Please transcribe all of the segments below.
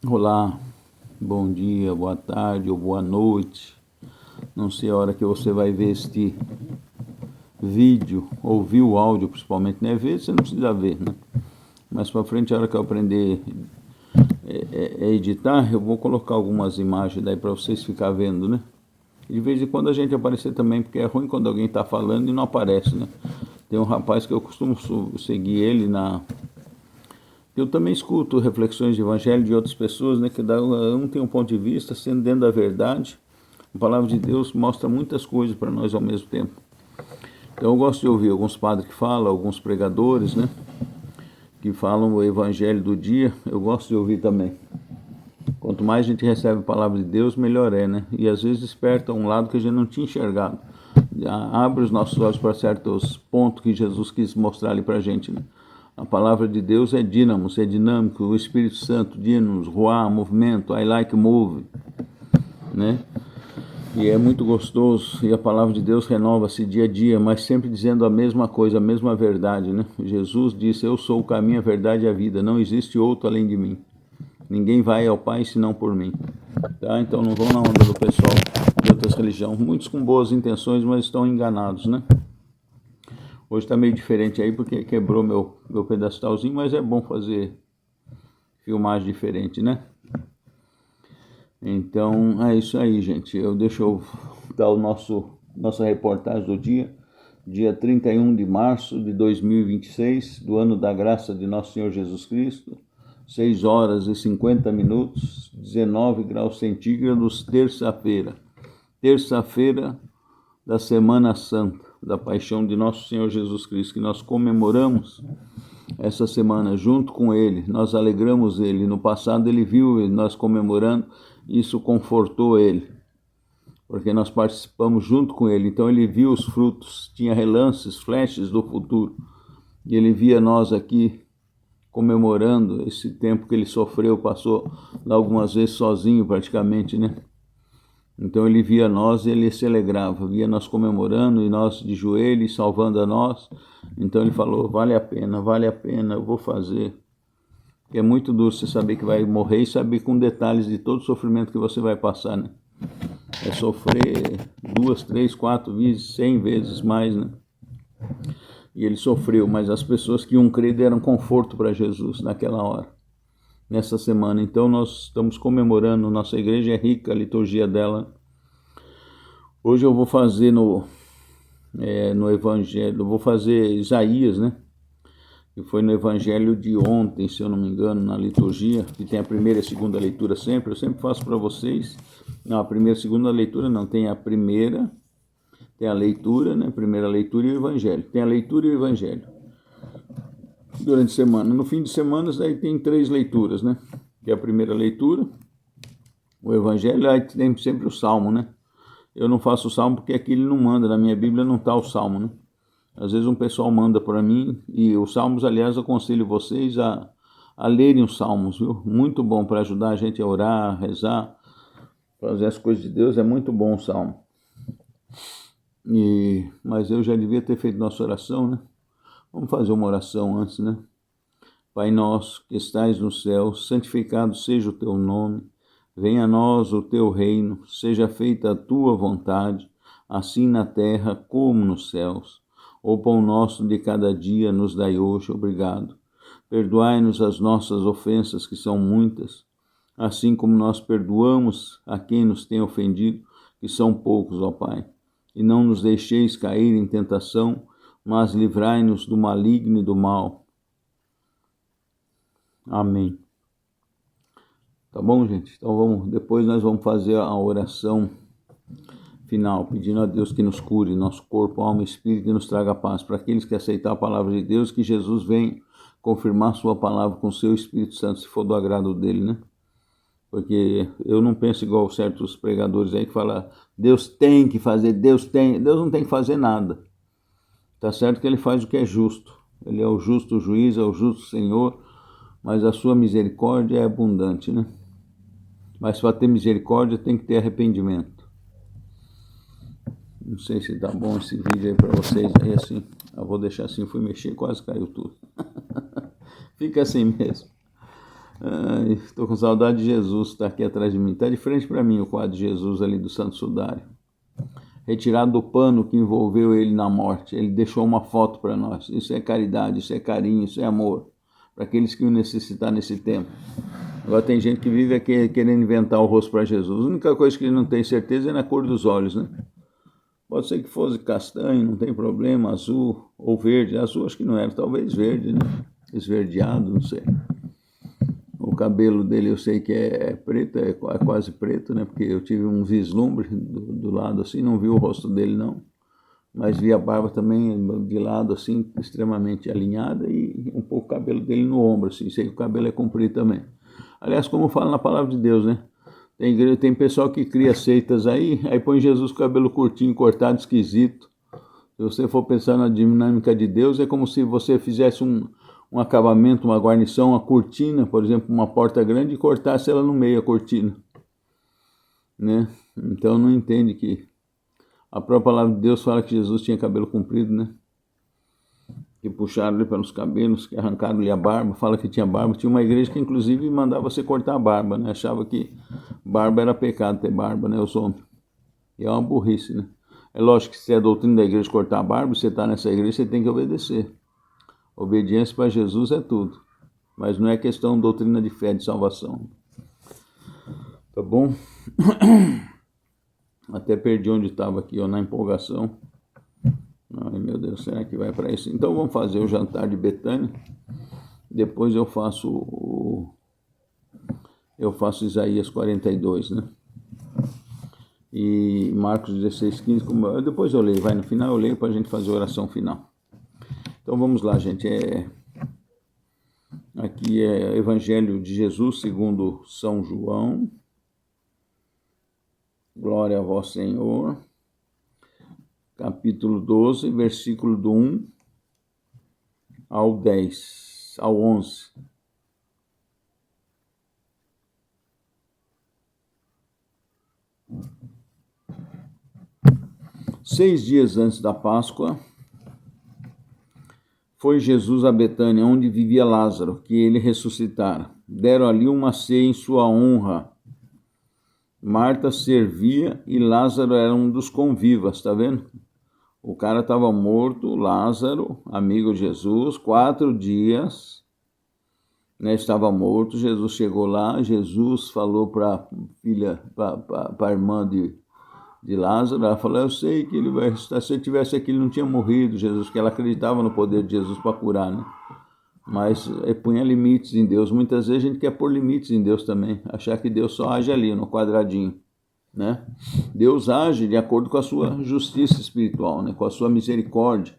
Olá, bom dia, boa tarde ou boa noite. Não sei a hora que você vai ver este vídeo, ouvir o áudio principalmente, né? Ver, você não precisa ver, né? Mais pra frente, a hora que eu aprender a editar, eu vou colocar algumas imagens daí para vocês ficarem vendo, né? E de vez em quando a gente aparecer também, porque é ruim quando alguém tá falando e não aparece, né? Tem um rapaz que eu costumo seguir ele Eu também escuto reflexões de evangelho de outras pessoas, né, que um tem um ponto de vista, sendo dentro da verdade. A palavra de Deus mostra muitas coisas para nós ao mesmo tempo. Então eu gosto de ouvir alguns padres que falam, alguns pregadores, né, que falam o evangelho do dia. Eu gosto de ouvir também. Quanto mais a gente recebe a palavra de Deus, melhor é, né? E às vezes desperta um lado que a gente não tinha enxergado. Abre os nossos olhos para certos pontos que Jesus quis mostrar ali para a gente, né? A palavra de Deus é dínamos, é dinâmico. O Espírito Santo, dínamos, ruá, movimento, I like move, né? E é muito gostoso, e a palavra de Deus renova-se dia a dia, mas sempre dizendo a mesma coisa, a mesma verdade, né? Jesus disse, eu sou o caminho, a verdade e a vida, não existe outro além de mim. Ninguém vai ao Pai senão por mim. Tá? Então não vão na onda do pessoal de outras religiões, muitos com boas intenções, mas estão enganados, né? Hoje está meio diferente aí, porque quebrou meu pedestalzinho, mas é bom fazer filmagem diferente, né? Então, é isso aí, gente. Deixa eu dar nossa reportagem do dia 31 de março de 2026, do ano da graça de nosso Senhor Jesus Cristo, 6 horas e 50 minutos, 19 graus centígrados, terça-feira. Terça-feira da Semana Santa, da paixão de nosso Senhor Jesus Cristo, que nós comemoramos essa semana junto com ele, nós alegramos ele. No passado ele viu nós comemorando, isso confortou ele, porque nós participamos junto com ele. Então ele viu os frutos, tinha relances, flashes do futuro, e ele via nós aqui comemorando esse tempo que ele sofreu, passou lá algumas vezes sozinho praticamente, né? Então ele via nós e ele se alegrava, via nós comemorando e nós de joelhos, salvando a nós. Então ele falou, vale a pena, eu vou fazer. É muito duro você saber que vai morrer e saber com detalhes de todo o sofrimento que você vai passar, né? É sofrer 2, 3, 4 vezes, 100 vezes mais, né? E ele sofreu, mas as pessoas que iam crer deram conforto para Jesus naquela hora, nessa semana. Então nós estamos comemorando, nossa igreja é rica, a liturgia dela. Hoje eu vou fazer no Evangelho, eu vou fazer Isaías, né? Que foi no Evangelho de ontem, se eu não me engano, na liturgia, que tem a primeira e a segunda leitura sempre. Eu sempre faço para vocês. Não, a primeira e a segunda leitura não, tem a primeira, tem a leitura, né? Primeira leitura e o Evangelho. Tem a leitura e o Evangelho. Durante a semana. No fim de semana, daí tem 3 leituras, né? Que é a primeira leitura, o Evangelho, aí tem sempre o Salmo, né? Eu não faço o Salmo porque aqui ele não manda, na minha Bíblia não está o Salmo, né? Às vezes um pessoal manda para mim, e os Salmos, aliás, eu aconselho vocês a lerem os Salmos, viu? Muito bom para ajudar a gente a orar, a rezar, fazer as coisas de Deus, é muito bom o Salmo. Mas eu já devia ter feito nossa oração, né? Vamos fazer uma oração antes, né? Pai nosso, que estais no céu, santificado seja o teu nome, venha a nós o teu reino, seja feita a tua vontade, assim na terra como nos céus. O pão nosso de cada dia nos dai hoje, obrigado. Perdoai-nos as nossas ofensas, que são muitas, assim como nós perdoamos a quem nos tem ofendido, que são poucos, ó Pai. E não nos deixeis cair em tentação, mas livrai-nos do maligno e do mal. Amém. Tá bom, gente? Então depois nós vamos fazer a oração final, pedindo a Deus que nos cure, nosso corpo, alma e espírito, e nos traga paz. Para aqueles que aceitar a palavra de Deus, que Jesus venha confirmar sua palavra com seu Espírito Santo, se for do agrado dele, né? Porque eu não penso igual certos pregadores aí que falam, Deus tem que fazer, Deus não tem que fazer nada. Tá certo que ele faz o que é justo. Ele é o justo juiz, é o justo Senhor, mas a sua misericórdia é abundante, né? Mas para ter misericórdia tem que ter arrependimento. Não sei se tá bom esse vídeo aí para vocês aí assim. Eu vou deixar assim, fui mexer, quase caiu tudo. Fica assim mesmo. Estou com saudade de Jesus, está aqui atrás de mim. Está de frente para mim o quadro de Jesus ali do Santo Sudário. Retirado do pano que envolveu ele na morte. Ele deixou uma foto para nós. Isso é caridade, isso é carinho, isso é amor. Para aqueles que o necessitar nesse tempo. Agora tem gente que vive aqui querendo inventar o rosto para Jesus. A única coisa que ele não tem certeza é na cor dos olhos, né? Pode ser que fosse castanho, não tem problema, azul ou verde. Azul acho que não era, talvez verde, né? Esverdeado, não sei. O cabelo dele eu sei que é preto, é quase preto, né? Porque eu tive um vislumbre do lado assim, não vi o rosto dele não. Mas vi a barba também de lado assim, extremamente alinhada e um pouco o cabelo dele no ombro, assim. Sei que o cabelo é comprido também. Aliás, como fala na palavra de Deus, né? Tem pessoal que cria seitas aí põe Jesus com o cabelo curtinho, cortado, esquisito. Se você for pensar na dinâmica de Deus, é como se você fizesse um acabamento, uma guarnição, uma cortina, por exemplo, uma porta grande e cortasse ela no meio, a cortina. Né? Então não entende que a própria palavra de Deus fala que Jesus tinha cabelo comprido, né? Que puxaram-lhe pelos cabelos, que arrancaram-lhe a barba, fala que tinha barba. Tinha uma igreja que inclusive mandava você cortar a barba, né? Achava que barba era pecado ter barba, né? Os homens. E é uma burrice, né? É lógico que se é a doutrina da igreja cortar a barba, você está nessa igreja, você tem que obedecer. Obediência para Jesus é tudo. Mas não é questão de doutrina de fé, de salvação. Tá bom? Até perdi onde estava aqui, ó, na empolgação. Ai, meu Deus, será que vai para isso? Então vamos fazer o jantar de Betânia. Depois eu faço Isaías 42, né? E Marcos 16, 15. Depois eu leio, vai no final eu leio para a gente fazer a oração final. Então vamos lá, gente. Aqui é Evangelho de Jesus segundo São João. Glória a vós, Senhor. Capítulo 12, versículo do 1 ao 10, ao 11. Seis dias antes da Páscoa, foi Jesus a Betânia, onde vivia Lázaro, que ele ressuscitara. Deram ali uma ceia em sua honra. Marta servia e Lázaro era um dos convivas, tá vendo? O cara estava morto, Lázaro, amigo de Jesus, 4 dias, né, estava morto. Jesus chegou lá, Jesus falou para a filha, para a irmã de Lázaro, ela falou, eu sei que ele vai ressuscitar, se ele tivesse aqui ele não tinha morrido, Jesus, porque ela acreditava no poder de Jesus para curar, né? Mas punha limites em Deus. Muitas vezes a gente quer pôr limites em Deus também, achar que Deus só age ali, no quadradinho, né? Deus age de acordo com a sua justiça espiritual, né? Com a sua misericórdia.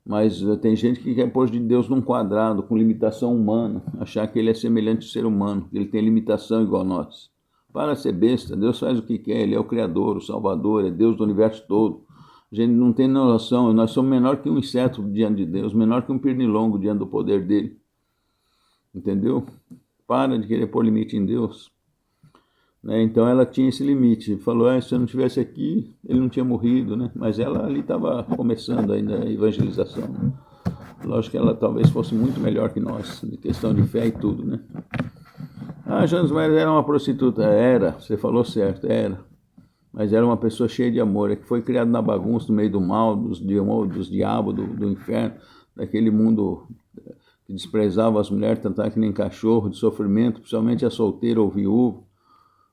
Mas tem gente que quer pôr de Deus num quadrado, com limitação humana, achar que ele é semelhante ao ser humano, que ele tem limitação igual a nós. Para ser besta, Deus faz o que quer, ele é o Criador, o Salvador, é Deus do universo todo. A gente não tem noção, nós somos menor que um inseto diante de Deus, menor que um pernilongo diante do poder dele. Entendeu? Para de querer pôr limite em Deus. Né? Então ela tinha esse limite, falou, se eu não estivesse aqui, ele não tinha morrido, né? Mas ela ali estava começando ainda a evangelização. Né? Lógico que ela talvez fosse muito melhor que nós, de questão de fé e tudo, né? Jonas Maria era uma prostituta. Era, você falou certo, era. Mas era uma pessoa cheia de amor, que foi criada na bagunça, no meio do mal, dos diabos, do inferno, daquele mundo que desprezava as mulheres, tratava que nem cachorro, de sofrimento, principalmente a solteira ou viúva,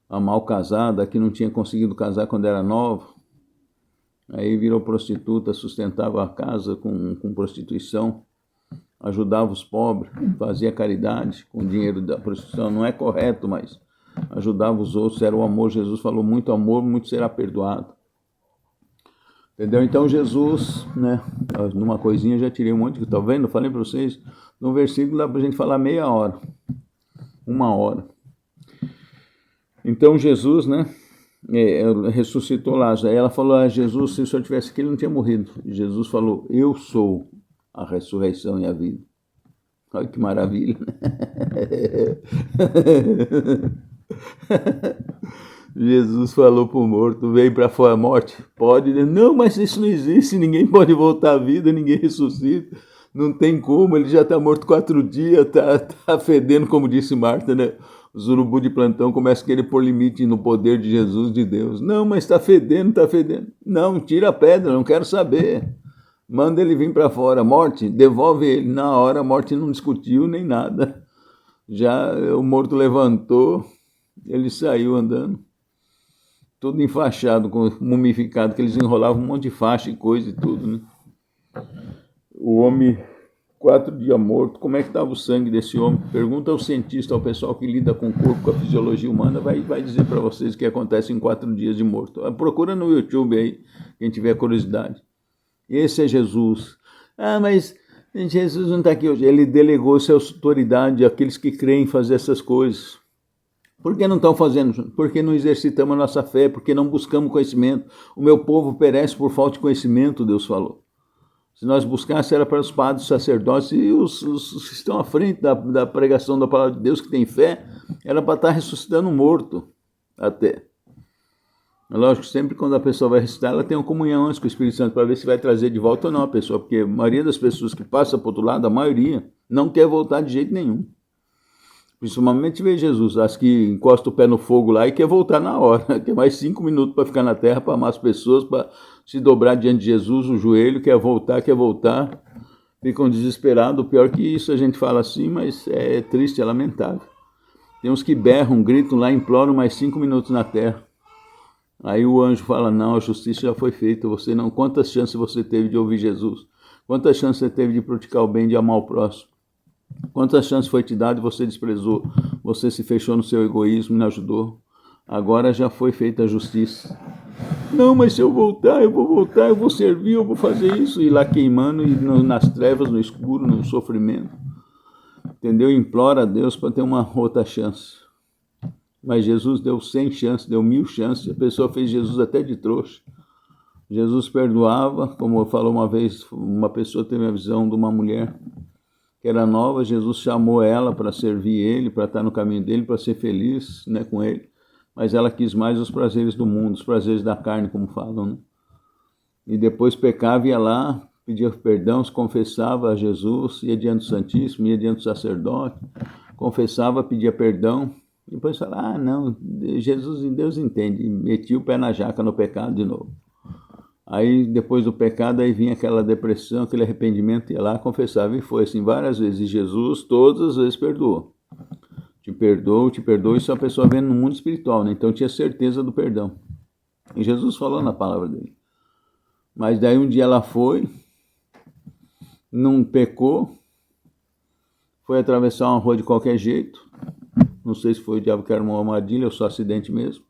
a mal casada, que não tinha conseguido casar quando era nova. Aí virou prostituta, sustentava a casa com prostituição, ajudava os pobres, fazia caridade com o dinheiro da prostituição. Não é correto, mas ajudava os outros, era o amor. Jesus falou, muito amor, muito será perdoado. Entendeu? Então Jesus, né, numa coisinha já tirei um monte, que tá vendo? Falei para vocês, no versículo dá para a gente falar meia hora, 1 hora. Então Jesus, né, ressuscitou Lázaro. Aí ela falou, Jesus, se o senhor tivesse aqui, ele não tinha morrido. E Jesus falou, eu sou a ressurreição e a vida. Olha que maravilha, né? Jesus falou para o morto, veio para fora a morte. Pode? Não, mas isso não existe, ninguém pode voltar à vida, ninguém ressuscita. Não tem como, ele já está morto 4 dias, tá fedendo, como disse Marta, né? Os urubu de plantão começam a querer pôr limite no poder de Jesus, de Deus. Não, mas está fedendo, está fedendo. Não, tira a pedra, não quero saber. Manda ele vir para fora. Morte, devolve ele. Na hora, a morte não discutiu nem nada. Já o morto levantou, ele saiu andando. Todo enfaixado, mumificado, que eles enrolavam um monte de faixa e coisa e tudo, né? O homem, 4 dias morto, como é que estava o sangue desse homem? Pergunta ao cientista, ao pessoal que lida com o corpo, com a fisiologia humana, vai dizer para vocês o que acontece em 4 dias de morto. Procura no YouTube aí, quem tiver curiosidade. Esse é Jesus. Ah, mas Jesus não está aqui hoje. Ele delegou sua autoridade àqueles que creem fazer essas coisas. Por que não estão fazendo? Porque não exercitamos a nossa fé, porque não buscamos conhecimento. O meu povo perece por falta de conhecimento, Deus falou. Se nós buscássemos, era para os padres, sacerdotes e os que estão à frente da pregação da palavra de Deus, que tem fé, era para estar ressuscitando um morto até. Lógico, sempre quando a pessoa vai ressuscitar, ela tem uma comunhão antes com o Espírito Santo para ver se vai trazer de volta ou não a pessoa, porque a maioria das pessoas que passa para o outro lado, a maioria, não quer voltar de jeito nenhum. Principalmente vê Jesus, as que encosta o pé no fogo lá e quer voltar na hora, quer mais 5 minutos para ficar na terra, para amar as pessoas, para se dobrar diante de Jesus, o joelho, quer voltar, ficam desesperados. O pior que isso, a gente fala assim, mas é triste, é lamentável. Tem uns que berram, gritam lá, imploram mais 5 minutos na terra. Aí o anjo fala, não, a justiça já foi feita, você não. Quantas chances você teve de ouvir Jesus? Quantas chances você teve de praticar o bem, de amar o próximo? Quantas chances foi te dado e você desprezou? Você se fechou no seu egoísmo e não ajudou. Agora já foi feita a justiça. Não, mas se eu voltar, eu vou servir, eu vou fazer isso. E lá queimando, e nas trevas, no escuro, no sofrimento. Entendeu? Implora a Deus para ter uma outra chance. Mas Jesus deu 100 chances, deu 1000 chances. A pessoa fez Jesus até de trouxa. Jesus perdoava, como falou uma vez, uma pessoa teve a visão de uma mulher que era nova, Jesus chamou ela para servir ele, para estar no caminho dele, para ser feliz, né, com ele. Mas ela quis mais os prazeres do mundo, os prazeres da carne, como falam, né? E depois pecava, ia lá, pedia perdão, se confessava a Jesus, ia diante do Santíssimo, ia diante do sacerdote, confessava, pedia perdão. E depois falava, não, Jesus, Deus entende, e metia o pé na jaca no pecado de novo. Aí, depois do pecado, aí vinha aquela depressão, aquele arrependimento, ia lá, confessava, e foi assim várias vezes. E Jesus, todas as vezes, perdoou. Te perdoou, isso a pessoa vendo no mundo espiritual, né? Então tinha certeza do perdão. E Jesus falou na palavra dele. Mas daí um dia ela foi, não pecou, foi atravessar uma rua de qualquer jeito, não sei se foi o diabo que era uma armadilha ou só acidente mesmo,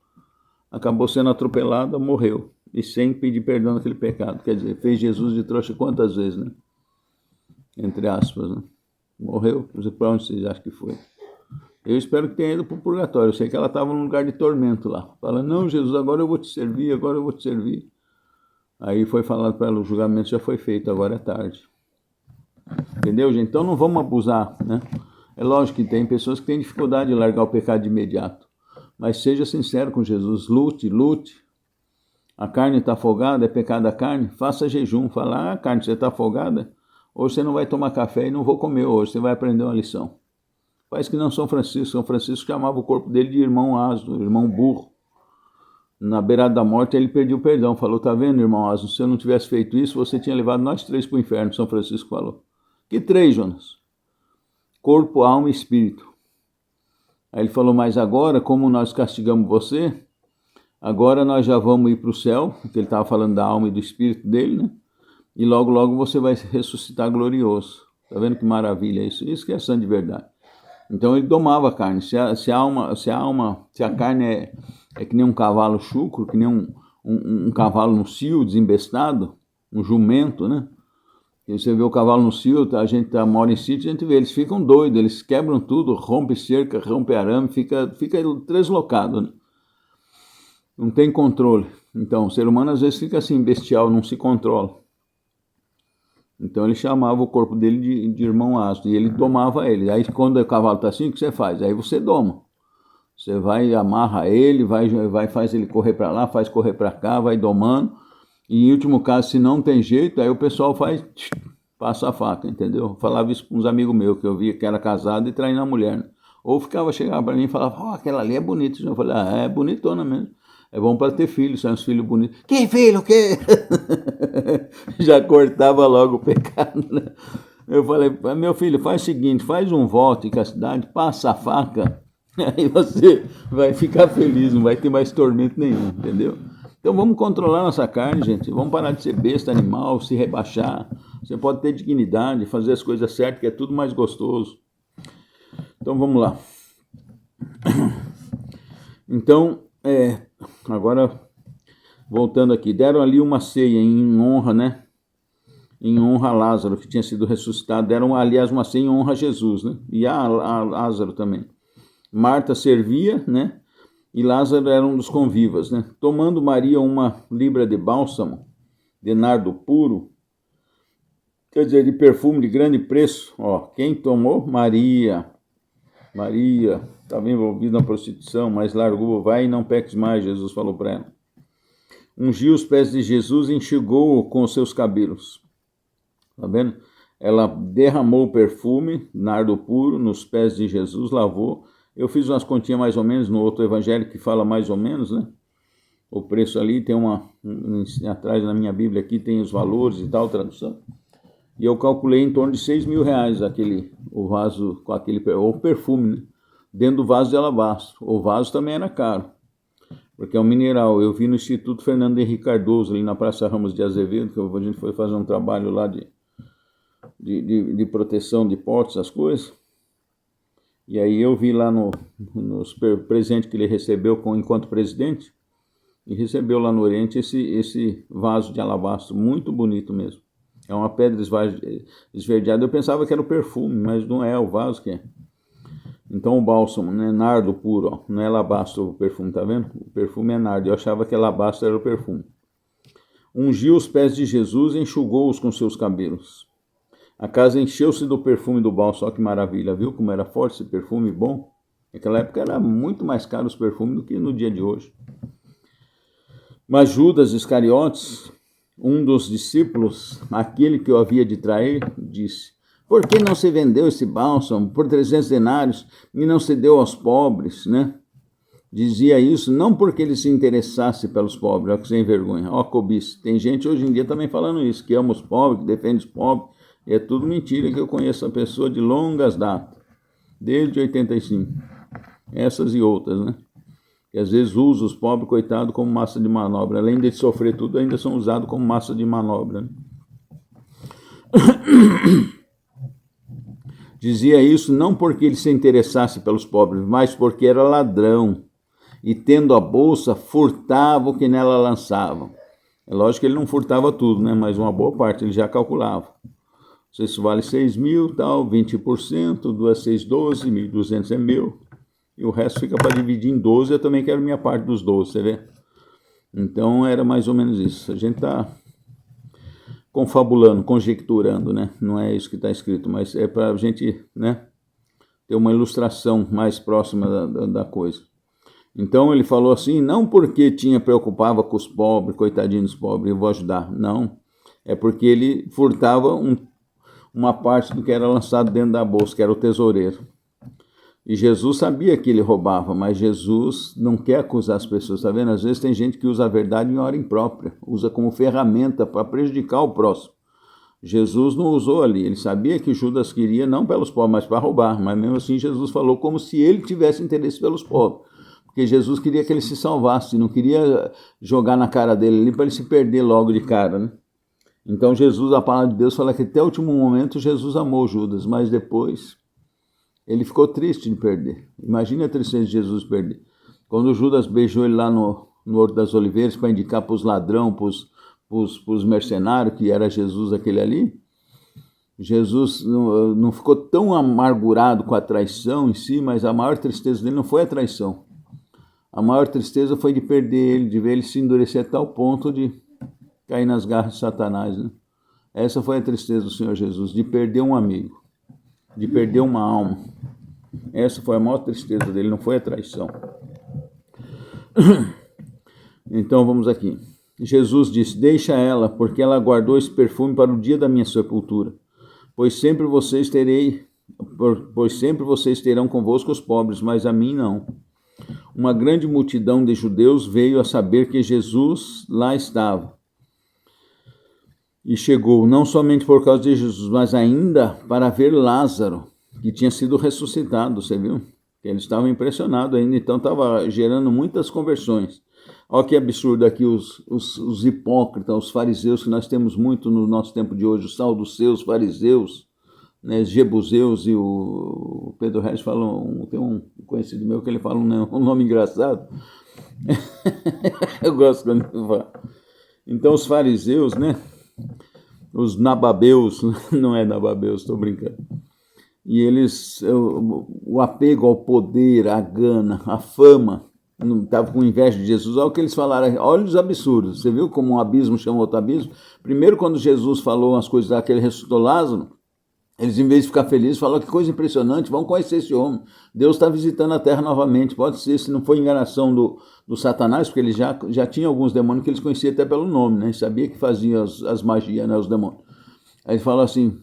acabou sendo atropelada, morreu. E sem pedir perdão daquele pecado. Quer dizer, fez Jesus de trouxa quantas vezes, né? Entre aspas, né? Morreu, para onde vocês acham que foi? Eu espero que tenha ido para o purgatório. Eu sei que ela estava num lugar de tormento lá. Fala, não, Jesus, agora eu vou te servir, agora eu vou te servir. Aí foi falado para ela, o julgamento já foi feito, agora é tarde. Entendeu, gente? Então não vamos abusar, né? É lógico que tem pessoas que têm dificuldade de largar o pecado de imediato. Mas seja sincero com Jesus, lute. A carne está afogada, é pecado da carne? Faça jejum. Fala, carne, você está afogada? Hoje você não vai tomar café e não vou comer hoje, você vai aprender uma lição. Faz que não São Francisco. São Francisco chamava o corpo dele de irmão asno, irmão burro. Na beirada da morte ele pediu perdão. Falou, tá vendo, irmão asno, se eu não tivesse feito isso, você tinha levado nós 3 para o inferno, São Francisco falou. Que 3, Jonas? Corpo, alma e espírito. Aí ele falou, mas agora, como nós castigamos você, agora nós já vamos ir para o céu, porque ele estava falando da alma e do espírito dele, né? E logo, logo você vai ressuscitar glorioso. Tá vendo que maravilha isso? Isso que é santo de verdade. Então ele domava a carne. Se a carne é que nem um cavalo chucro, que nem um cavalo no cio, desembestado, um jumento, né? E você vê o cavalo no cio, a gente mora em sítio, a gente vê, eles ficam doidos, eles quebram tudo, rompe cerca, rompe arame, fica deslocado, né? Não tem controle. Então, o ser humano às vezes fica assim, bestial, não se controla. Então ele chamava o corpo dele de irmão asno, e ele domava ele. Aí quando o cavalo está assim, o que você faz? Aí você doma. Você vai, amarra ele, faz ele correr para lá, faz correr para cá, vai domando. E em último caso, se não tem jeito, aí o pessoal faz passa a faca, entendeu? Eu falava isso com uns amigos meus, que eu via que era casado e traindo a mulher, né? Ou chegava para mim e falava, aquela ali é bonita. Eu falei, é bonitona mesmo. É bom para ter filhos, são uns filhos bonitos. Que filho, que? Já cortava logo o pecado, né? Eu falei, meu filho, faz o seguinte, faz um voto em castidade, passa a faca, aí você vai ficar feliz, não vai ter mais tormento nenhum, entendeu? Então vamos controlar nossa carne, gente, vamos parar de ser besta, animal, se rebaixar. Você pode ter dignidade, fazer as coisas certas, que é tudo mais gostoso. Então vamos lá. Então, agora, voltando aqui, deram ali uma ceia em honra, né? Em honra a Lázaro, que tinha sido ressuscitado. Deram, aliás, uma ceia em honra a Jesus, né? E a Lázaro também. Marta servia, né? E Lázaro era um dos convivas, né? Tomando Maria uma libra de bálsamo, de nardo puro, quer dizer, de perfume de grande preço. Quem tomou? Maria. Maria estava envolvida na prostituição, mas largou. Vai e não peques mais, Jesus falou para ela. Ungiu os pés de Jesus e enxugou-o com os seus cabelos. Tá vendo? Ela derramou o perfume, nardo puro, nos pés de Jesus, lavou. Eu fiz umas continhas mais ou menos no outro evangelho que fala mais ou menos, né? O preço ali tem atrás na minha Bíblia aqui tem os valores e tal, tradução. E eu calculei em torno de R$6.000 o vaso com o perfume, né? Dentro do vaso de alabastro. O vaso também era caro, porque é um mineral. Eu vi no Instituto Fernando Henrique Cardoso, ali na Praça Ramos de Azevedo, que a gente foi fazer um trabalho lá de proteção de portos, as coisas. E aí eu vi lá nos presentes que ele recebeu enquanto presidente, e recebeu lá no Oriente esse vaso de alabastro, muito bonito mesmo. É uma pedra esverdeada. Eu pensava que era o perfume, mas não é o vaso que é. Então o bálsamo, né? Nardo puro, não é alabastro o perfume, tá vendo? O perfume é nardo, eu achava que alabastro era o perfume. Ungiu os pés de Jesus e enxugou-os com seus cabelos. A casa encheu-se do perfume do bálsamo, olha que maravilha, viu como era forte esse perfume bom? Naquela época era muito mais caro os perfumes do que no dia de hoje. Mas Judas Iscariotes, um dos discípulos, aquele que o havia de trair, disse: por que não se vendeu esse bálsamo por 300 denários e não se deu aos pobres, né? Dizia isso não porque ele se interessasse pelos pobres, ó que sem vergonha, ó cobiça. Tem gente hoje em dia também falando isso, que ama os pobres, que defende os pobres, e é tudo mentira, que eu conheço a pessoa de longas datas, desde 85, essas e outras, né? Que às vezes usa os pobres, coitados, como massa de manobra. Além de sofrer tudo, ainda são usados como massa de manobra, né? Dizia isso não porque ele se interessasse pelos pobres, mas porque era ladrão e, tendo a bolsa, furtava o que nela lançavam. É lógico que ele não furtava tudo, né? Mas uma boa parte ele já calculava. Se isso vale 6.000, tal, 20%, 2, 6, 12, 1.200 é meu. E o resto fica para dividir em 12, eu também quero minha parte dos 12, você vê? Então era mais ou menos isso. A gente está confabulando, conjecturando, né? Não é isso que está escrito, mas é para a gente, né, ter uma ilustração mais próxima da coisa. Então ele falou assim, não porque preocupava com os pobres, coitadinhos dos pobres, eu vou ajudar, não. É porque ele furtava uma parte do que era lançado dentro da bolsa, que era o tesoureiro. E Jesus sabia que ele roubava, mas Jesus não quer acusar as pessoas, tá vendo? Às vezes tem gente que usa a verdade em hora imprópria, usa como ferramenta para prejudicar o próximo. Jesus não usou ali, ele sabia que Judas queria não pelos pobres, mas para roubar, mas mesmo assim Jesus falou como se ele tivesse interesse pelos pobres, porque Jesus queria que ele se salvasse, não queria jogar na cara dele ali para ele se perder logo de cara, né? Então Jesus, a palavra de Deus fala que até o último momento Jesus amou Judas, mas depois ele ficou triste de perder. Imagine a tristeza de Jesus perder. Quando Judas beijou ele lá no Horto das Oliveiras para indicar para os ladrões, para os mercenários, que era Jesus aquele ali, Jesus não ficou tão amargurado com a traição em si, mas a maior tristeza dele não foi a traição. A maior tristeza foi de perder ele, de ver ele se endurecer a tal ponto de cair nas garras de Satanás, né? Essa foi a tristeza do Senhor Jesus, de perder um amigo, de perder uma alma. Essa foi a maior tristeza dele, não foi a traição. Então vamos aqui. Jesus disse, deixa ela, porque ela guardou esse perfume para o dia da minha sepultura. pois sempre vocês terão convosco os pobres, mas a mim não. Uma grande multidão de judeus veio a saber que Jesus lá estava. E chegou não somente por causa de Jesus, mas ainda para ver Lázaro, que tinha sido ressuscitado, você viu? Eles estavam impressionados ainda, então estava gerando muitas conversões. Olha que absurdo aqui os hipócritas, os fariseus, que nós temos muito no nosso tempo de hoje, os saduceus, fariseus, né, jebuseus, e o Pedro Reis fala, tem um conhecido meu que ele fala um nome engraçado. Eu gosto quando ele fala. Então os fariseus, né, os nababeus, não é nababeus, estou brincando. E eles, o apego ao poder, à gana, à fama, estavam com inveja de Jesus. Olha o que eles falaram, olha os absurdos. Você viu como um abismo chama outro abismo? Primeiro, quando Jesus falou as coisas lá que ele ressuscitou Lázaro, eles, em vez de ficar felizes, falaram que coisa impressionante, vamos conhecer esse homem. Deus está visitando a terra novamente. Pode ser, se não foi enganação do Satanás, porque ele já tinha alguns demônios que eles conheciam até pelo nome, né? Sabia que faziam as magias, né? Os demônios. Aí ele falou assim,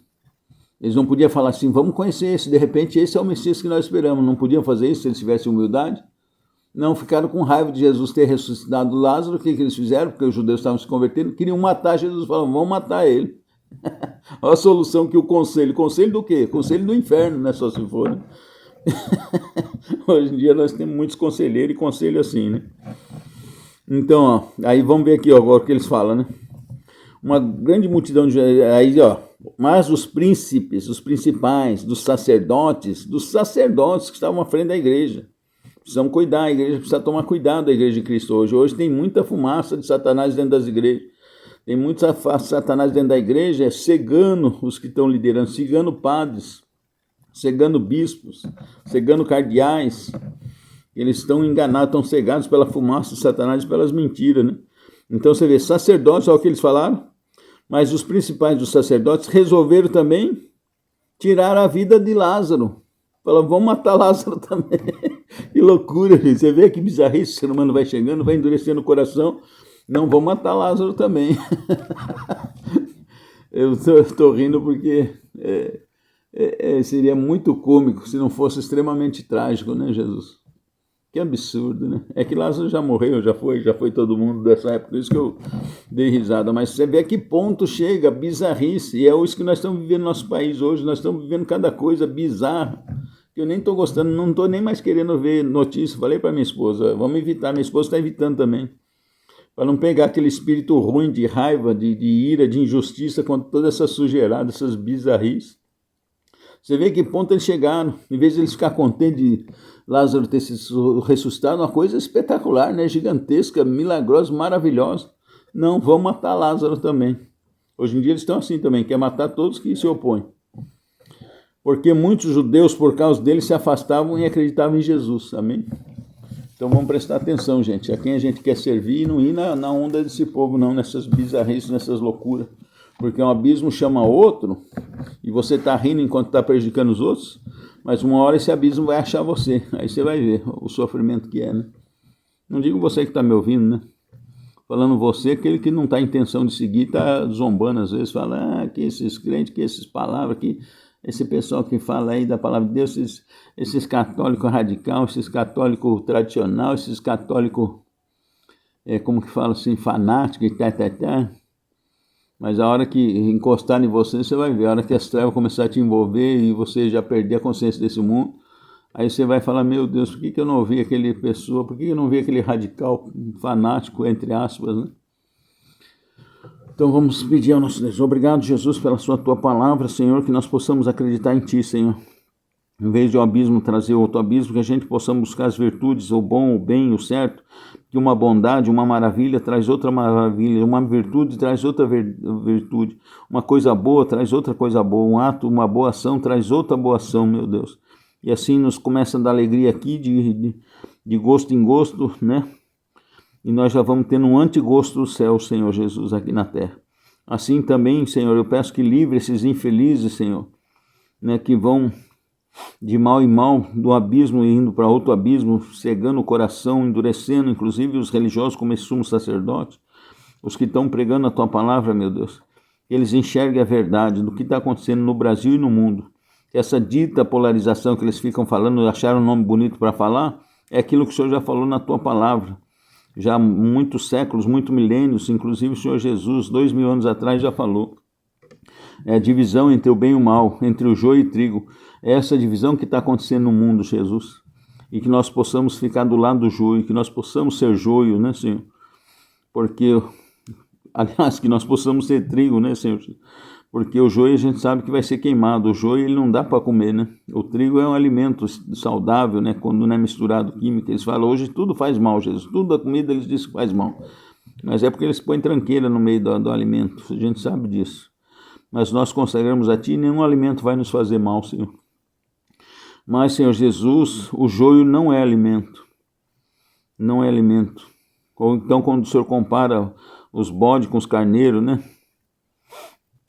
eles não podiam falar assim, vamos conhecer esse, de repente esse é o Messias que nós esperamos. Não podiam fazer isso se eles tivessem humildade. Não, ficaram com raiva de Jesus ter ressuscitado Lázaro. O que eles fizeram? Porque os judeus estavam se convertendo, queriam matar Jesus. Falaram, vamos matar ele. Olha a solução que o conselho do quê? Conselho do inferno, né? Só se for, né? Hoje em dia nós temos muitos conselheiros e conselho assim, né? Então, ó, aí vamos ver aqui, ó, agora o que eles falam, né? Uma grande multidão de... Aí, ó, mas os príncipes, os principais, dos sacerdotes que estavam à frente da igreja, precisam cuidar, a igreja precisa tomar cuidado da igreja de Cristo hoje. Hoje tem muita fumaça de Satanás dentro das igrejas. Tem muito Satanás dentro da igreja, cegando os que estão liderando, cegando padres, cegando bispos, cegando cardeais. Eles estão enganados, estão cegados pela fumaça de Satanás e pelas mentiras, né? Então você vê, sacerdotes, olha o que eles falaram, mas os principais dos sacerdotes resolveram também tirar a vida de Lázaro. Falaram, vamos matar Lázaro também. Que loucura, gente. Você vê que bizarrice, o ser humano vai chegando, vai endurecendo o coração. Não, vão matar Lázaro também. Eu estou rindo porque seria muito cômico se não fosse extremamente trágico, né, Jesus? Que absurdo, né? É que Lázaro já morreu, já foi todo mundo dessa época, por isso que eu dei risada. Mas você vê a que ponto chega a bizarrice, e é isso que nós estamos vivendo no nosso país hoje. Nós estamos vivendo cada coisa bizarra, que eu nem estou gostando, não estou nem mais querendo ver notícia. Falei para minha esposa, vamos evitar, minha esposa está evitando também, para não pegar aquele espírito ruim de raiva, de ira, de injustiça contra toda essa sujeirada, essas bizarrices. Você vê que ponto eles chegaram, em vez de eles ficar contentes de Lázaro ter sido ressuscitado, uma coisa espetacular, né? Gigantesca, milagrosa, maravilhosa. Não, vão matar Lázaro também. Hoje em dia eles estão assim também, quer matar todos que se opõem. Porque muitos judeus, por causa dele, se afastavam e acreditavam em Jesus, amém? Então vamos prestar atenção, gente, a quem a gente quer servir e não ir na onda desse povo, não, nessas bizarrices, nessas loucuras. Porque um abismo chama outro e você está rindo enquanto está prejudicando os outros, mas uma hora esse abismo vai achar você. Aí você vai ver o sofrimento que é, né? Não digo você que está me ouvindo, né? Falando você, aquele que não está em intenção de seguir, está zombando às vezes, fala, que esses crentes, que essas palavras, que esse pessoal que fala aí da palavra de Deus, esses católicos radicais, esses católicos tradicional, esses católicos, como que fala assim, fanáticos e tá. Mas a hora que encostar em você, você vai ver. A hora que as trevas começar a te envolver e você já perder a consciência desse mundo, aí você vai falar, meu Deus, por que eu não ouvi aquele pessoa, por que eu não vi aquele radical fanático, entre aspas, né? Então vamos pedir ao nosso Deus. Obrigado, Jesus, pela tua palavra, Senhor, que nós possamos acreditar em Ti, Senhor. Em vez de um abismo trazer outro abismo, que a gente possa buscar as virtudes, o bom, o bem, o certo, que uma bondade, uma maravilha traz outra maravilha, uma virtude traz outra virtude, uma coisa boa traz outra coisa boa, um ato, uma boa ação traz outra boa ação, meu Deus. E assim nos começa a dar alegria aqui, de gosto em gosto, né? E nós já vamos tendo um antigosto do céu, Senhor Jesus, aqui na terra. Assim também, Senhor, eu peço que livre esses infelizes, Senhor, né, que vão de mal em mal, do abismo indo para outro abismo, cegando o coração, endurecendo, inclusive os religiosos como esse sumo sacerdote, os que estão pregando a Tua palavra, meu Deus. que eles enxerguem a verdade do que está acontecendo no Brasil e no mundo. Essa dita polarização que eles ficam falando, acharam um nome bonito para falar, é aquilo que o Senhor já falou na tua palavra. Já há muitos séculos, muitos milênios, inclusive o Senhor Jesus, 2000 anos atrás, já falou. É a divisão entre o bem e o mal, entre o joio e o trigo. É essa divisão que está acontecendo no mundo, Jesus. E que nós possamos ficar do lado do joio, que nós possamos ser joio, né, Senhor? Porque, aliás, que nós possamos ser trigo, né, Senhor? Porque o joio a gente sabe que vai ser queimado. O joio ele não dá para comer, né? O trigo é um alimento saudável, né? Quando não é misturado química. Eles falam, hoje tudo faz mal, Jesus. Tudo a comida eles dizem que faz mal. Mas é porque eles põem tranqueira no meio do alimento. A gente sabe disso. Mas nós consagramos a Ti, nenhum alimento vai nos fazer mal, Senhor. Mas, Senhor Jesus, o joio não é alimento. Não é alimento. Então, quando o Senhor compara os bodes com os carneiros, né?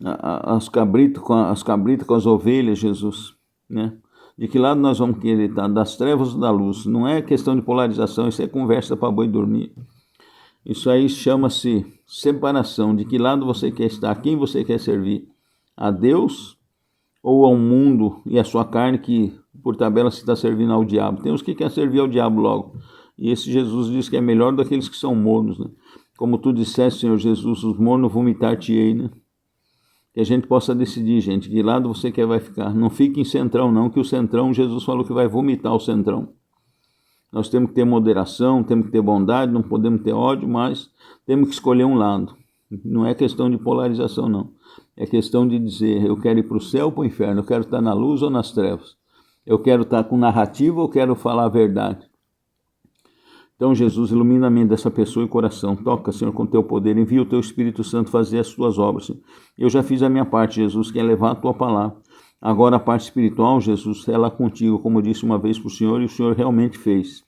As cabritas com as ovelhas, Jesus, né? De que lado nós vamos querer estar? Das trevas ou da luz? Não é questão de polarização, isso é conversa para boi dormir. Isso aí chama-se separação. De que lado você quer estar? Quem você quer servir? A Deus ou ao mundo e a sua carne que, por tabela, se está servindo ao diabo? Tem uns que querem servir ao diabo logo. E esse Jesus diz que é melhor daqueles que são mornos, né? Como tu disseste, Senhor Jesus, os mornos vomitar-te-ei, né? Que a gente possa decidir, gente, de que lado você quer vai ficar. Não fique em centrão, não, que o centrão, Jesus falou que vai vomitar o centrão. Nós temos que ter moderação, temos que ter bondade, não podemos ter ódio, mas temos que escolher um lado. Não é questão de polarização, não. É questão de dizer, eu quero ir para o céu ou para o inferno, eu quero estar na luz ou nas trevas. Eu quero estar com narrativa ou quero falar a verdade. Então, Jesus, ilumina a mente dessa pessoa e coração. Toca, Senhor, com teu poder. Envia o teu Espírito Santo fazer as tuas obras, Senhor. Eu já fiz a minha parte, Jesus, que é levar a tua palavra. Agora a parte espiritual, Jesus, é lá contigo, como eu disse uma vez para o Senhor, e o Senhor realmente fez.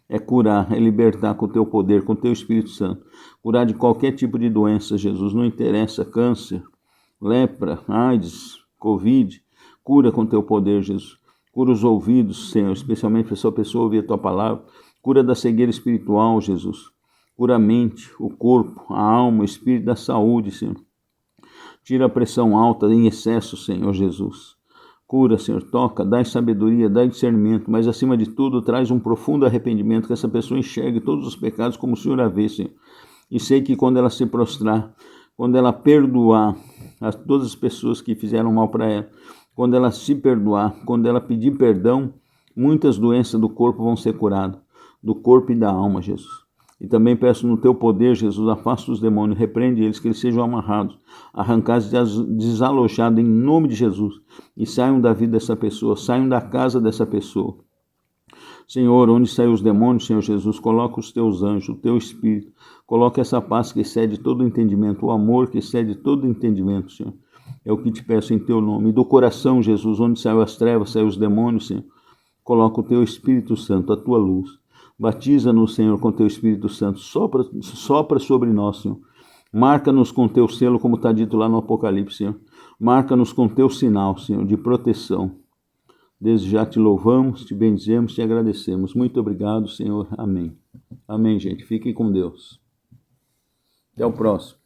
É curar, é libertar com o teu poder, com o teu Espírito Santo. Curar de qualquer tipo de doença, Jesus. Não interessa, câncer, lepra, AIDS, Covid. Cura com o teu poder, Jesus. Cura os ouvidos, Senhor, especialmente para essa pessoa ouvir a tua palavra. Cura da cegueira espiritual, Jesus. Cura a mente, o corpo, a alma, o espírito da saúde, Senhor. Tira a pressão alta em excesso, Senhor Jesus. Cura, Senhor, toca, dá sabedoria, dá discernimento, mas acima de tudo traz um profundo arrependimento, que essa pessoa enxergue todos os pecados como o Senhor a vê, Senhor. E sei que quando ela se prostrar, quando ela perdoar a todas as pessoas que fizeram mal para ela, quando ela se perdoar, quando ela pedir perdão, muitas doenças do corpo vão ser curadas, do corpo e da alma, Jesus. E também peço no teu poder, Jesus, afasta os demônios, repreende eles, que eles sejam amarrados, arrancados, desalojados em nome de Jesus, e saiam da vida dessa pessoa, saiam da casa dessa pessoa. Senhor, onde saem os demônios, Senhor Jesus, coloca os teus anjos, o teu Espírito, coloca essa paz que excede todo entendimento, o amor que excede todo entendimento, Senhor. É o que te peço em teu nome. E do coração, Jesus, onde saem as trevas, saem os demônios, Senhor, coloca o teu Espírito Santo, a tua luz. Batiza-nos, Senhor, com teu Espírito Santo. Sopra sobre nós, Senhor. Marca-nos com teu selo, como está dito lá no Apocalipse, Senhor. Marca-nos com teu sinal, Senhor, de proteção. Desde já te louvamos, te bendizemos, te agradecemos. Muito obrigado, Senhor. Amém. Amém, gente. Fiquem com Deus. Até o próximo.